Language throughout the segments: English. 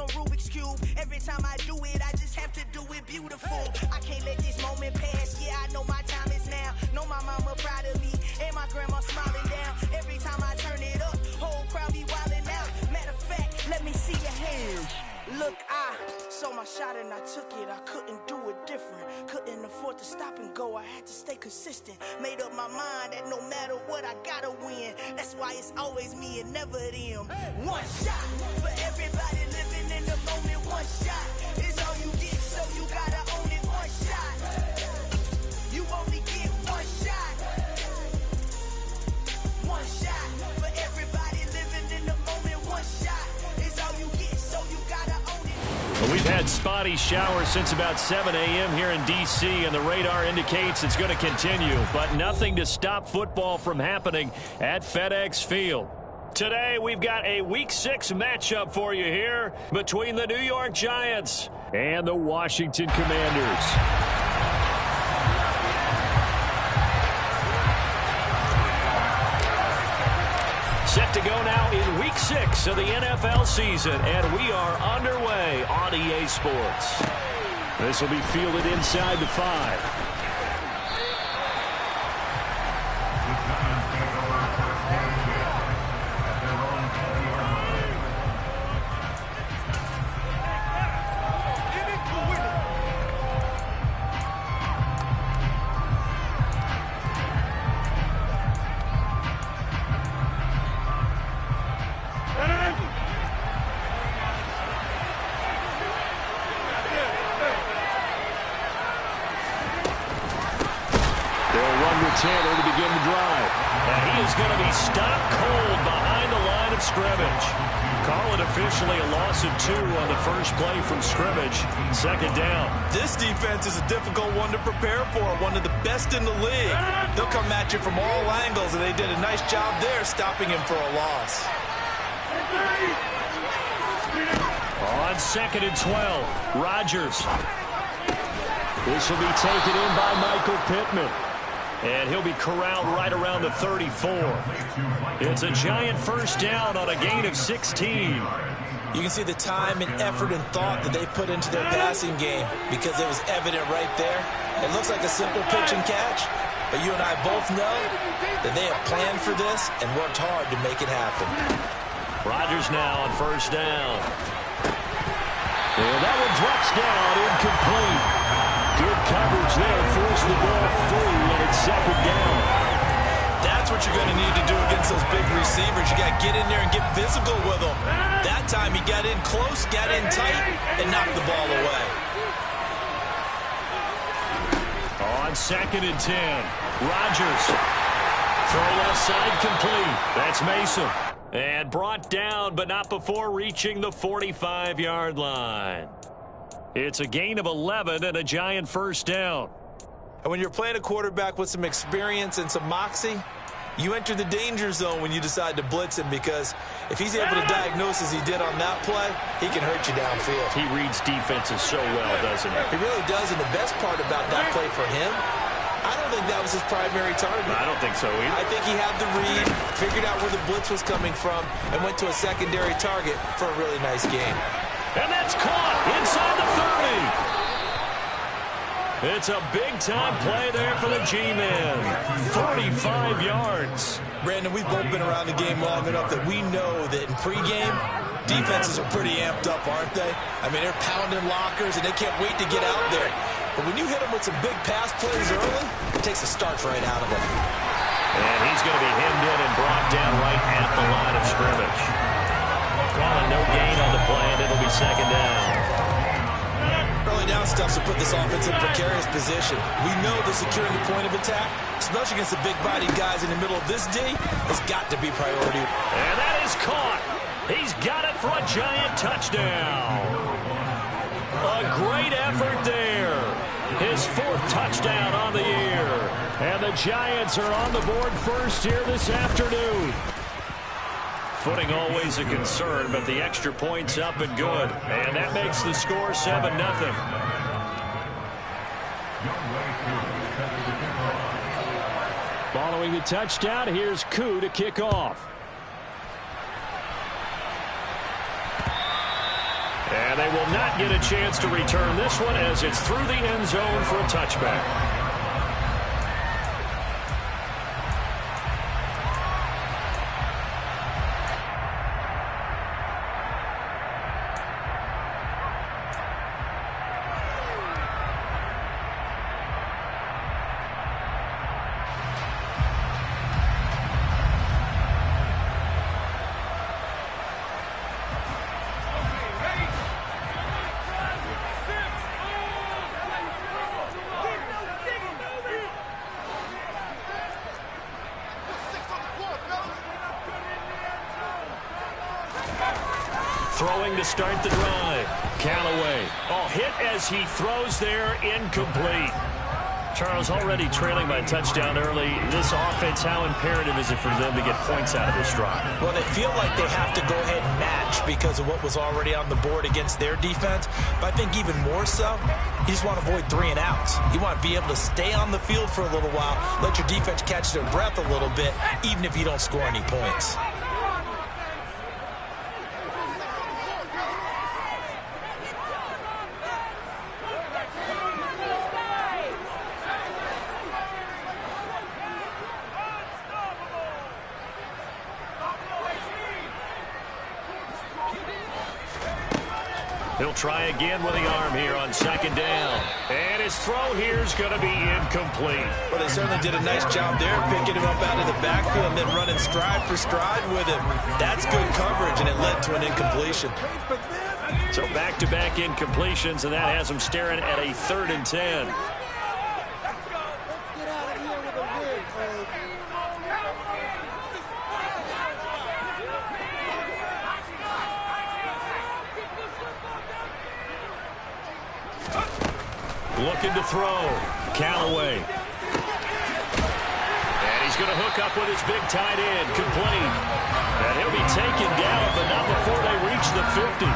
on Rubik's Cube. Every time I do it, I just have to do it beautiful. I can't let this moment pass. Yeah, I know my time is now. Know my mama proud of me, and my grandma smiling down. Every time I turn it up, whole crowd be wildin' out. Matter of fact, let me see your hands. Look, I saw my shot and I took it. I couldn't do it different. Couldn't afford to stop and go. I had to stay consistent. Made up my mind that no matter what, I gotta win. That's why it's always me and never them. One shot for everybody living in the moment. One shot is all you get, so you gotta own it. One shot. You only get one shot. One shot for everybody living in the moment. One shot is all you get, so you gotta own it. Well, we've had spotty showers since about 7 a.m. here in D.C., and the radar indicates it's going to continue, but nothing to stop football from happening at FedEx Field. Today, we've got a Week 6 matchup for you here between the New York Giants and the Washington Commanders. Set to go now in Week 6 of the NFL season, and we are underway on EA Sports. This will be fielded inside the 5. To begin the drive. And he is going to be stopped cold behind the line of scrimmage. Call it officially a loss of 2 on the first play from scrimmage. Second down. This defense is a difficult one to prepare for, one of the best in the league. They'll come at you from all angles, and they did a nice job there stopping him for a loss. On 2nd and 12, Rodgers. This will be taken in by Michael Pittman. And he'll be corralled right around the 34. It's a Giant first down on a gain of 16. You can see the time and effort and thought that they put into their passing game because it was evident right there. It looks like a simple pitch and catch, but you and I both know that they have planned for this and worked hard to make it happen. Rodgers now on first down. And that one drops down, incomplete. Good coverage there, forced the ball free, and it's second down. That's what you're going to need to do against those big receivers. You got to get in there and get physical with them. That time he got in close, got in tight, and knocked the ball away. On 2nd and 10, Rodgers. Throw left side complete. That's Mason. And brought down, but not before reaching the 45-yard line. It's a gain of 11 and a Giant first down. And when you're playing a quarterback with some experience and some moxie, you enter the danger zone when you decide to blitz him, because if he's able to diagnose as he did on that play, he can hurt you downfield. He reads defenses so well, doesn't he? He really does, and the best part about that play for him, I don't think that was his primary target. I don't think so either. I think he had the read, figured out where the blitz was coming from, and went to a secondary target for a really nice game. And that's caught inside the 30. It's a big-time play there for the G-Men. 45 yards. Brandon, we've both been around the game long enough that we know that in pregame, defenses are pretty amped up, aren't they? I mean, they're pounding lockers, and they can't wait to get out there. But when you hit them with some big pass plays early, it takes the starch right out of them. And he's going to be hemmed in and brought down right at the line of scrimmage. Calling no gain on the play, and it'll be second down. Early down stuff to put this offense in precarious position. We know that securing the point of attack, especially against the big-bodied guys in the middle of this D, has got to be priority. And that is caught. He's got it for a Giant touchdown. A great effort there. His 4th touchdown on the year. And the Giants are on the board first here this afternoon. Footing always a concern, but the extra point's up and good. And that makes the score 7-0. Following the touchdown, here's Koo to kick off. they will not get a chance to return this one as it's through the end zone for a touchback. Throwing to start the drive. Callaway. Oh, hit as he throws there, incomplete. Charles, already trailing by a touchdown early. This offense, how imperative is it for them to get points out of this drive? Well, they feel like they have to go ahead and match because of what was already on the board against their defense. But I think even more so, you just want to avoid 3 and outs. You want to be able to stay on the field for a little while, let your defense catch their breath a little bit, even if you don't score any points. He'll try again with the arm here on second down. And his throw here is going to be incomplete. Well, they certainly did a nice job there, picking him up out of the backfield and then running stride for stride with him. That's good coverage, and it led to an incompletion. So back-to-back incompletions, and that has him staring at a 3rd and 10. Looking to throw. Callaway. And he's going to hook up with his big tight end. Complete. And he'll be taken down, but not before they reach the 50.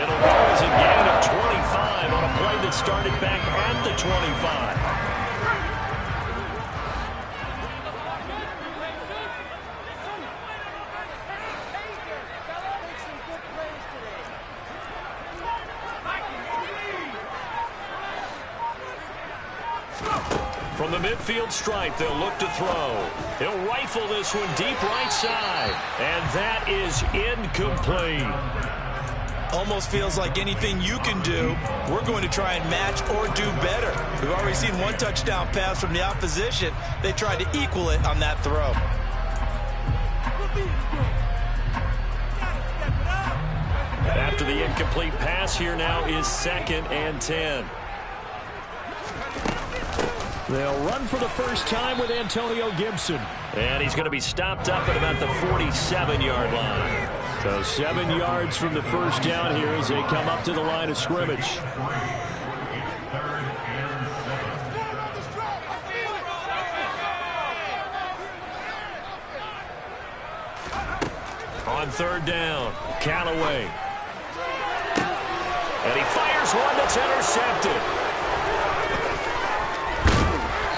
It'll go as a gain of 25 on a play that started back at the 25. From the midfield stripe, they'll look to throw. He'll rifle this one deep right side. And that is incomplete. Almost feels like anything you can do, we're going to try and match or do better. We've already seen one touchdown pass from the opposition. They tried to equal it on that throw. After the incomplete pass, here now is 2nd and 10. They'll run for the first time with Antonio Gibson. And he's going to be stopped up at about the 47-yard line. So 7 yards from the first down here as they come up to the line of scrimmage. On 3rd down, Callaway. And he fires one that's intercepted.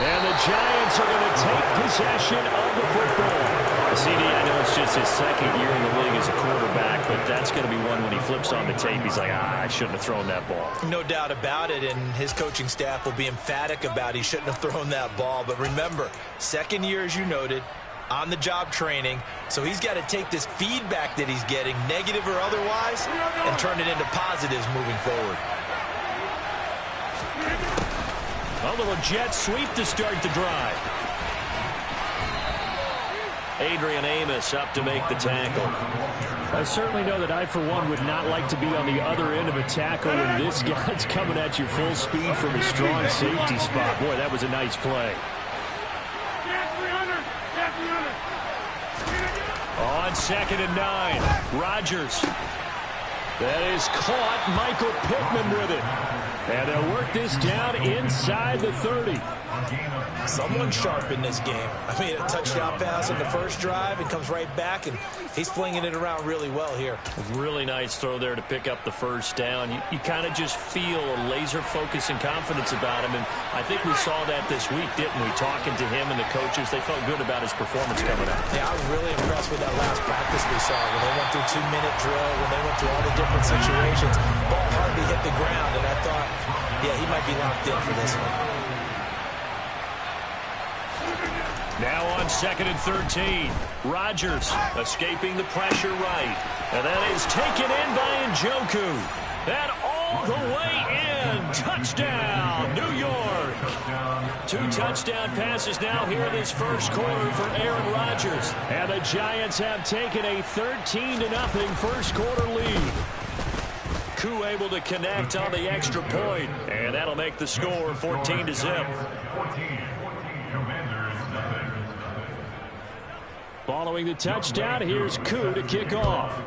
And the Giants are going to take possession of the football. CD, I know it's just his 2nd year in the league as a quarterback, but that's going to be one when he flips on the tape, he's like, I shouldn't have thrown that ball. No doubt about it, and his coaching staff will be emphatic about he shouldn't have thrown that ball. But remember, 2nd year, as you noted, on-the-job training, so he's got to take this feedback that he's getting, negative or otherwise, and turn it into positives moving forward. A little jet sweep to start the drive. Adrian Amos up to make the tackle. I certainly know that I, for one, would not like to be on the other end of a tackle when this guy's coming at you full speed from a strong safety spot. Boy, that was a nice play. On 2nd and 9, Rodgers. That is caught. Michael Pittman with it. And they'll work this down inside the 30. Someone sharp in this game. I mean, a touchdown pass on the first drive. It comes right back, and he's flinging it around really well here. Really nice throw there to pick up the first down. You kind of just feel a laser focus and confidence about him, and I think we saw that this week, didn't we? Talking to him and the coaches, they felt good about his performance coming out. Yeah, I was really impressed with that last practice we saw when they went through 2-minute drill, when they went through all the different different situations. Ball hardly hit the ground, and I thought, yeah, he might be locked in for this one. Now on 2nd and 13. Rodgers escaping the pressure right. And that is taken in by Njoku. And all the way in. Touchdown, New York. 2 touchdown passes now here in this first quarter for Aaron Rodgers. And the Giants have taken a 13-0 first quarter lead. Koo able to connect on the extra point. And that'll make the score 14-0. Following the touchdown, here's Koo to kick off.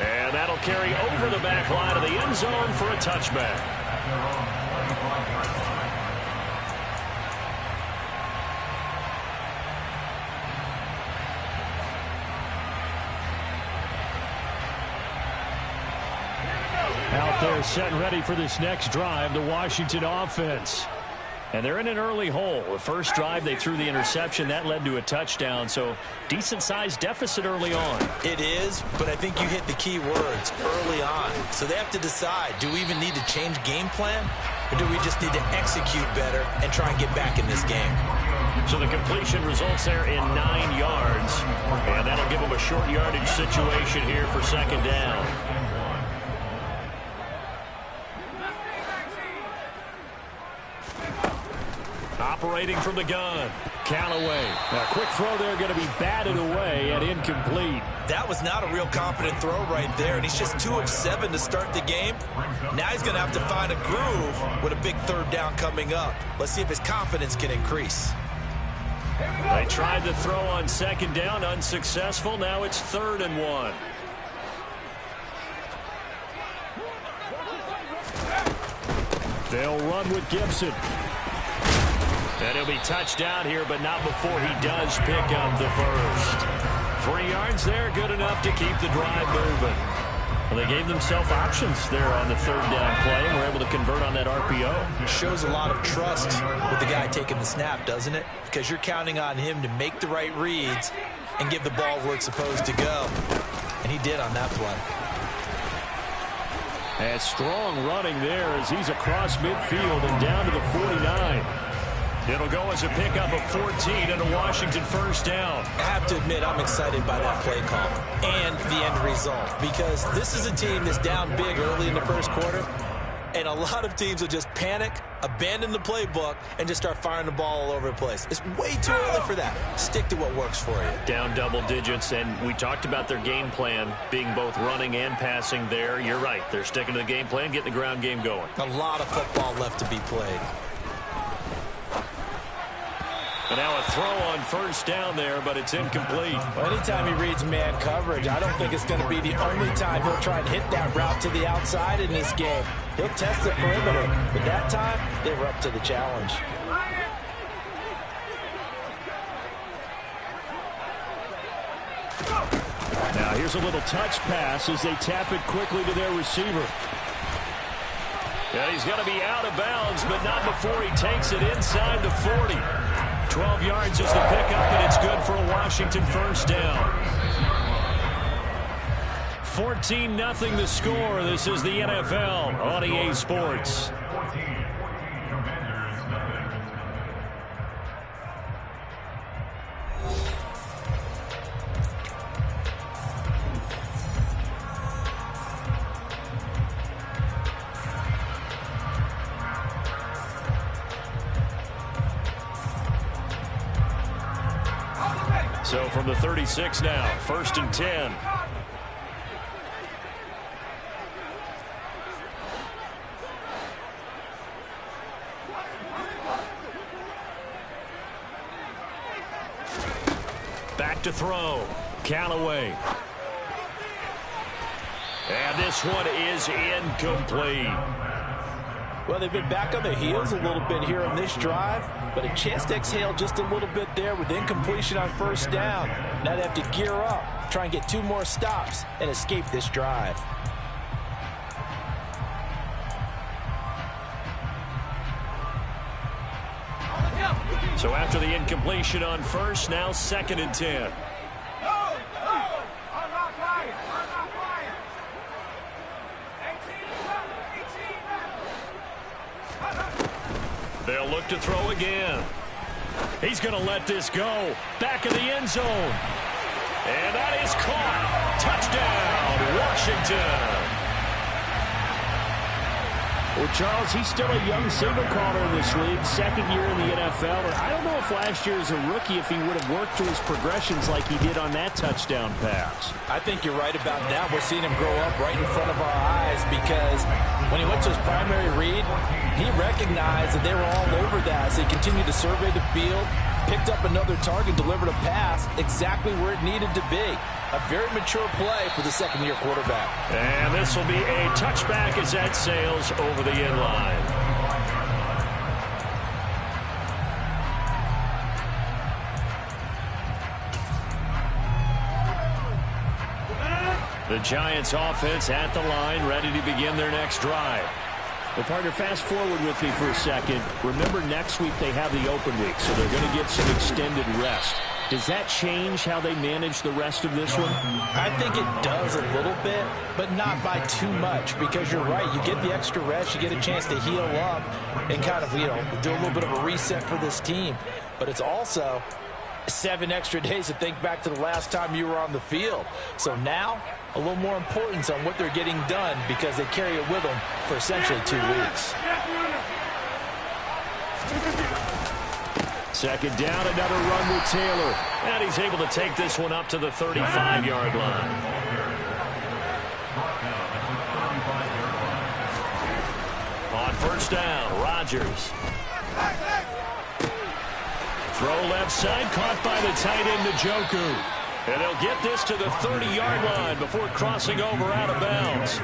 And that'll carry over the back line of the end zone for a touchback. Out there set and ready for this next drive, the Washington offense. And they're in an early hole. The first drive, they threw the interception. That led to a touchdown. So decent-sized deficit early on. It is, but I think you hit the key words early on. So they have to decide, do we even need to change game plan? Or do we just need to execute better and try and get back in this game? So the completion results there in 9 yards. And that'll give them a short yardage situation here for 2nd down. Operating from the gun. Callaway. A quick throw there going to be batted away and incomplete. That was not a real confident throw right there, and he's just 2 of 7 to start the game. Now he's going to have to find a groove with a big 3rd down coming up. Let's see if his confidence can increase. They tried to throw on 2nd down, unsuccessful. Now it's 3rd and 1. They'll run with Gibson. And he'll be touched down here, but not before he does pick up the first. 3 yards there, good enough to keep the drive moving. Well, they gave themselves options there on the 3rd down play and were able to convert on that RPO. It shows a lot of trust with the guy taking the snap, doesn't it? Because you're counting on him to make the right reads and give the ball where it's supposed to go. And he did on that play. And strong running there as he's across midfield and down to the 49. It'll go as a pickup of 14 and a Washington 1st down. I have to admit, I'm excited by that play call and the end result, because this is a team that's down big early in the first quarter, and a lot of teams will just panic, abandon the playbook, and just start firing the ball all over the place. It's way too early for that. Stick to what works for you. Down double digits, and we talked about their game plan being both running and passing there. You're right. They're sticking to the game plan, getting the ground game going. A lot of football left to be played. And now a throw on 1st down there, but it's incomplete. Well, anytime he reads man coverage, I don't think it's going to be the only time he'll try and hit that route to the outside in this game. He'll test the perimeter, but that time, they were up to the challenge. Now here's a little touch pass as they tap it quickly to their receiver. Yeah, he's going to be out of bounds, but not before he takes it inside the 40. 12 yards is the pickup, and it's good for a Washington 1st down. 14-0 the score. This is the NFL on EA Sports. So from the 36 now, 1st and 10. Back to throw. Callaway. And this one is incomplete. Well, they've been back on their heels a little bit here on this drive, but a chance to exhale just a little bit there with incompletion on 1st down. Now they have to gear up, try and get 2 more stops and escape this drive. So after the incompletion on 1st, now 2nd and 10. They'll look to throw again. He's going to let this go. Back in the end zone. And that is caught. Touchdown, Washington. Well, Charles, he's still a young signal caller in this league, second year in the NFL. And I don't know if last year as a rookie, if he would have worked through his progressions like he did on that touchdown pass. I think you're right about that. We're seeing him grow up right in front of our eyes because when he went to his primary read, he recognized that they were all over that. So he continued to survey the field, picked up another target, delivered a pass exactly where it needed to be. A very mature play for the second-year quarterback. And this will be a touchback as that sails over the end line. The Giants offense at the line, ready to begin their next drive. Well, partner, fast forward with me for a second. Remember, next week they have the open week, so they're going to get some extended rest. Does that change how they manage the rest of this one? I think it does a little bit, but not by too much, because you're right. You get the extra rest. You get a chance to heal up and kind of, do a little bit of a reset for this team. But it's also 7 extra days to think back to the last time you were on the field. So now, a little more importance on what they're getting done because they carry it with them for essentially 2 weeks. Second down, another run with Taylor. And he's able to take this one up to the 35-yard line. On first down, Rodgers. Throw left side, caught by the tight end, Njoku. And they'll get this to the 30-yard line before crossing over out of bounds.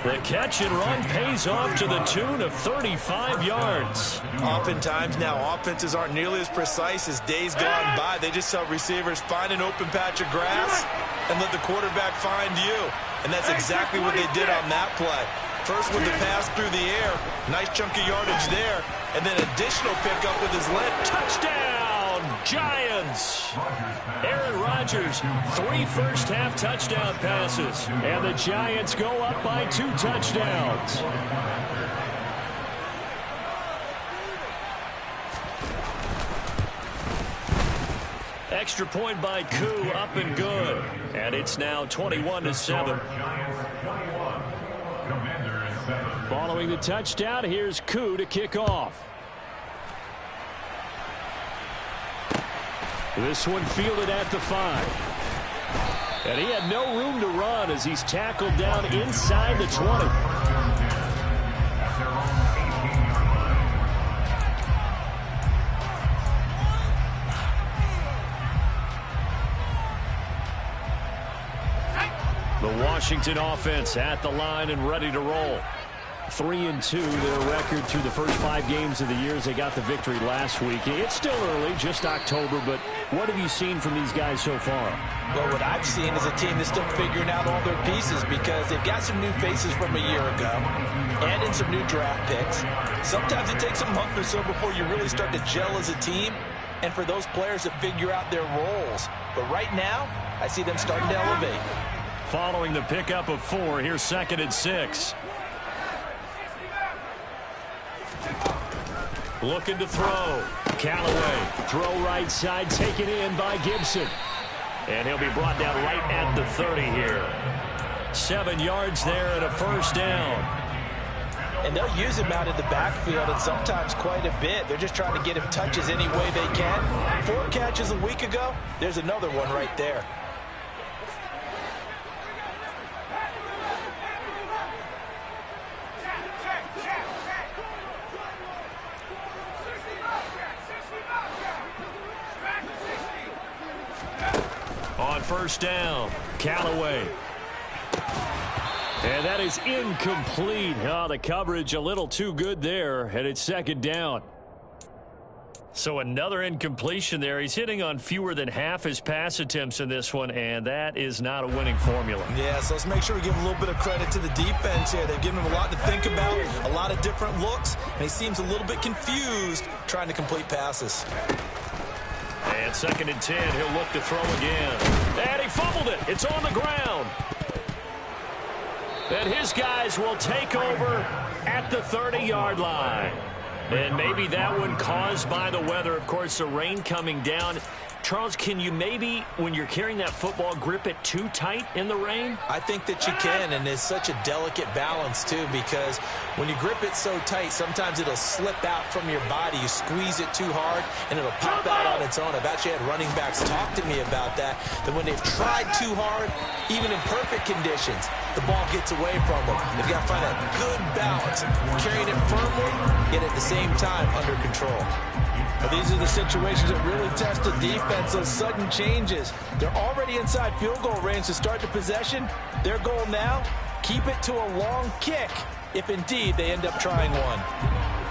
The catch and run pays off to the tune of 35 yards. Oftentimes now, offenses aren't nearly as precise as days gone by. They just tell receivers, find an open patch of grass and let the quarterback find you. And that's exactly what they did on that play. First with the pass through the air, nice chunk of yardage there, and then additional pickup with his leg. Touchdown, Giants! Aaron Rodgers, 3 first-half touchdown passes, and the Giants go up by 2 touchdowns. Extra point by Koo, up and good, and it's now 21-7. Following the touchdown, here's Koo to kick off. This one fielded at the 5. And he had no room to run as he's tackled down inside the 20. The Washington offense at the line and ready to roll. 3-2, their record through the first 5 games of the year as they got the victory last week. It's still early, just October, but what have you seen from these guys so far? Well, what I've seen is a team that's still figuring out all their pieces because they've got some new faces from a year ago and in some new draft picks. Sometimes it takes a month or so before you really start to gel as a team and for those players to figure out their roles. But right now, I see them starting to elevate. Following the pickup of 4, here's 2nd and 6. Looking to throw. Callaway, throw right side, taken in by Gibson. And he'll be brought down right at the 30 here. 7 yards there and a first down. And they'll use him out in the backfield and sometimes quite a bit. They're just trying to get him touches any way they can. 4 catches a week ago. There's another one right there. On first down, Callaway. And that is incomplete. Oh, the coverage a little too good there, and it's 2nd down. So another incompletion there. He's hitting on fewer than half his pass attempts in this one, and that is not a winning formula. Yeah, so let's make sure we give a little bit of credit to the defense here. They've given him a lot to think about, a lot of different looks, and he seems a little bit confused trying to complete passes. And 2nd and 10, he'll look to throw again. And he fumbled it. It's on the ground. And his guys will take over at the 30-yard line. And maybe that one caused by the weather. Of course, the rain coming down. Charles, can you maybe, when you're carrying that football, grip it too tight in the rain? I think that you can, and it's such a delicate balance, too, because when you grip it so tight, sometimes it'll slip out from your body. You squeeze it too hard, and it'll pop out on its own. I've actually had running backs talk to me about that when they've tried too hard, even in perfect conditions, the ball gets away from them. They've got to find that good balance, carrying it firmly, yet at the same time under control. But these are the situations that really test the defense, those sudden changes. They're already inside field goal range to start the possession. Their goal now, keep it to a long kick, if indeed they end up trying one.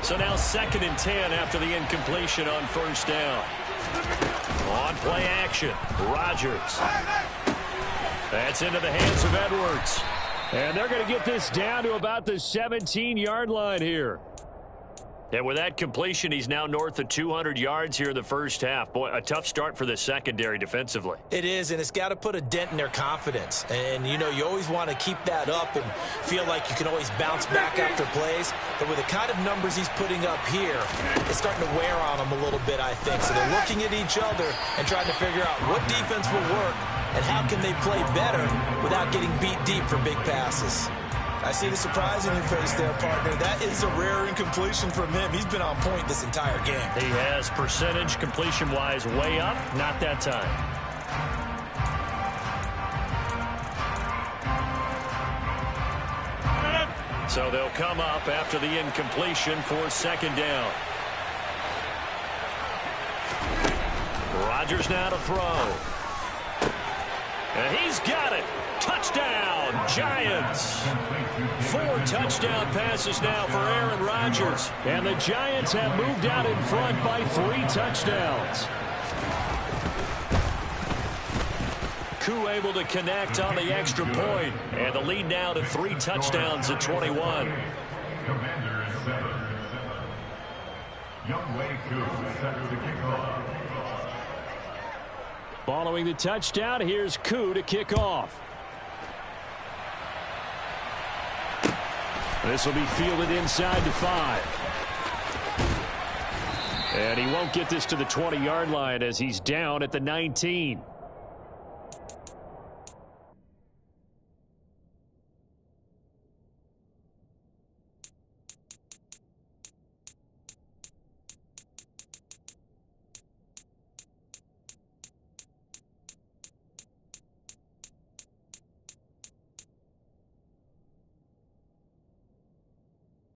So now 2nd and 10 after the incompletion on 1st down. On play action, Rodgers. That's into the hands of Edwards. And they're going to get this down to about the 17-yard line here. And with that completion, he's now north of 200 yards here in the first half. Boy, a tough start for the secondary defensively. It is, and it's got to put a dent in their confidence. And, you know, you always want to keep that up and feel like you can always bounce back after plays. But with the kind of numbers he's putting up here, it's starting to wear on them a little bit, I think. So they're looking at each other and trying to figure out what defense will work and how can they play better without getting beat deep for big passes. I see the surprise in your face there, partner. That is a rare incompletion from him. He's been on point this entire game. He has percentage completion-wise way up, not that time. So they'll come up after the incompletion for 2nd down. Rodgers now to throw. And he's got it. Touchdown, Giants. 4 touchdown passes now for Aaron Rodgers. And the Giants have moved out in front by 3 touchdowns. Koo able to connect on the extra point. And the lead now to 3 touchdowns at 21. Following the touchdown, here's Koo to kick off. This will be fielded inside the 5. And he won't get this to the 20-yard line as he's down at the 19.